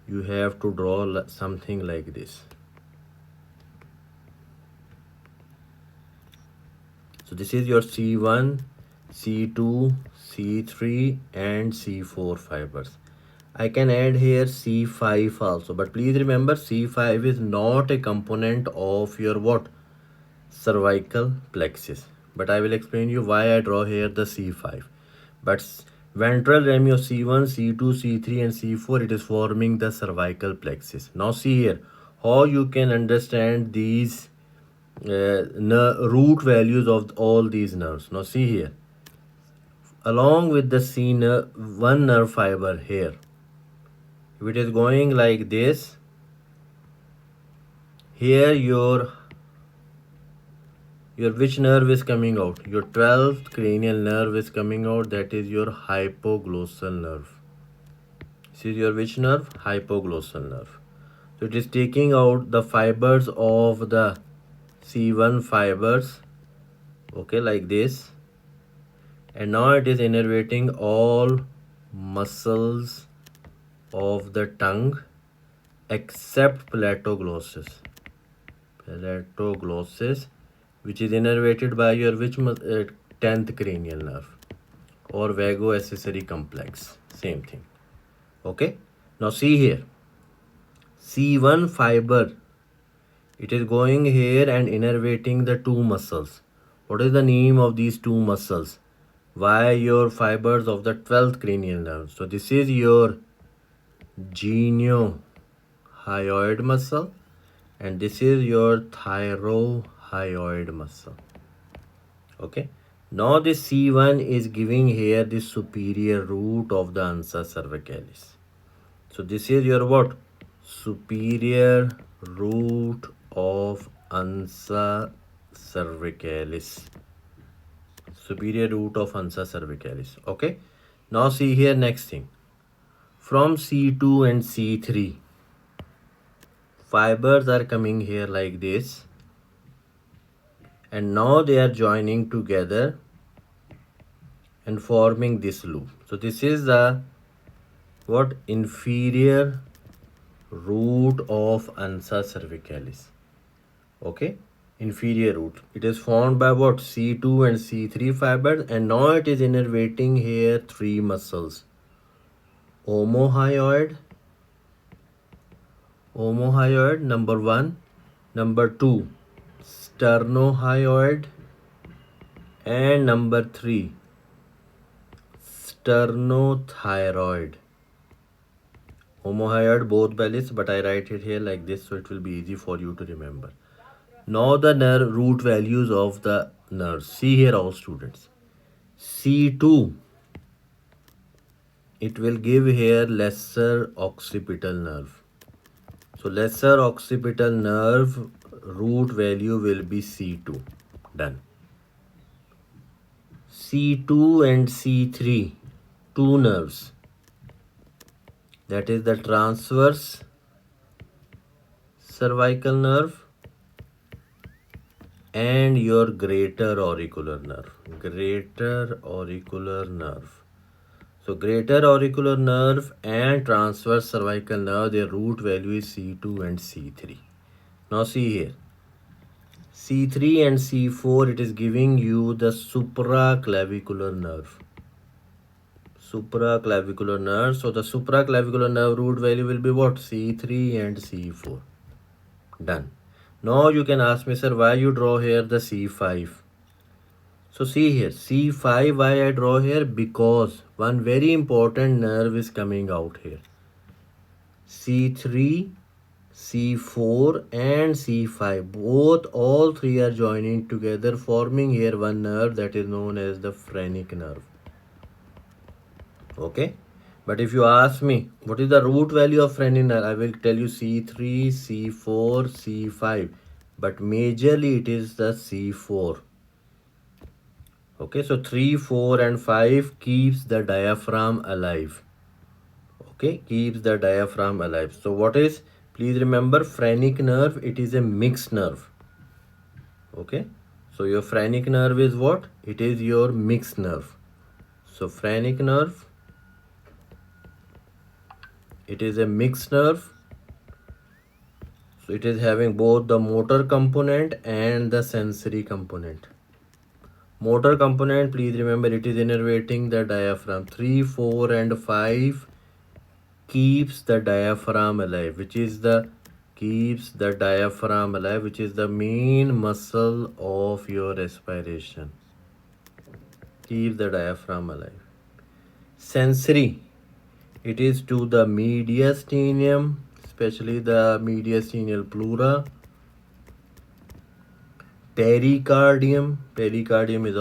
you have to draw something like this. So this is your C1, C2, C3 and C4 fibers. I can add here C5 also, but please remember C5 is not a component of your what? Cervical plexus. But I will explain you why I draw here the C5. But ventral remio C1, C2, C3 and C4, it is forming the cervical plexus. Now see here how you can understand these root values of all these nerves. Now see here, along with the C nerve, one nerve fiber here, if it is going like this, here your which nerve is coming out? Your 12th cranial nerve is coming out, that is your hypoglossal nerve. This is your which nerve? Hypoglossal nerve. So it is taking out the fibers of the C1 fibers, okay, like this, and now it is innervating all muscles of the tongue except platoglossus. Platoglossus, which is innervated by your which 10th cranial nerve or vagoaccessory complex. Same thing. Okay. Now see here. C1 fiber, it is going here and innervating the two muscles. What is the name of these two muscles? Why your fibers of the 12th cranial nerve? So this is your geniohyoid muscle and this is your thyrohyoid muscle. Okay. Now this C1 is giving here the superior root of the ansa cervicalis. So this is your what? Superior root of ansa cervicalis. Superior root of ansa cervicalis. Okay. Now see here next thing. From C2 and C3, fibers are coming here like this. And now they are joining together and forming this loop. So this is the what? Inferior root of ansa cervicalis. Okay, inferior root. It is formed by what? C2 and C3 fibers, and now it is innervating here three muscles: omohyoid, number 1, number 2 sternohyoid, and number 3 sternothyroid. Omohyoid both bellies, but I write it here like this so it will be easy for you to remember. Now the nerve root values of the nerves. See here all students. C2, it will give here lesser occipital nerve. So lesser occipital nerve root value will be C2. Done. C2 and C3, two nerves. That is the transverse cervical nerve and your greater auricular nerve. Greater auricular nerve. So greater auricular nerve and transverse cervical nerve, their root value is C2 and C3. Now see here. C3 and C4, it is giving you the supraclavicular nerve. Supraclavicular nerve. So the supraclavicular nerve root value will be what? C3 and C4. Done. Now you can ask me, sir, why you draw here the C5? So see here, C5 why I draw here? Because one very important nerve is coming out here. C3, C4 and C5, all three are joining together, forming here one nerve that is known as the phrenic nerve. Okay. But if you ask me, what is the root value of phrenic nerve? I will tell you C3, C4, C5. But majorly it is the C4. Okay, so 3, 4 and 5 keeps the diaphragm alive. Okay, keeps the diaphragm alive. So what is, please remember, phrenic nerve, it is a mixed nerve. Okay, so your phrenic nerve is what? It is your mixed nerve. So phrenic nerve It is a mixed nerve. So it is having both the motor component and the sensory component. Motor component, please remember, it is innervating the diaphragm. 3, 4 and 5 keeps the diaphragm alive, which is the main muscle of your respiration. Keep the diaphragm alive. Sensory, it is to the mediastinum, especially the mediastinal pleura. Pericardium is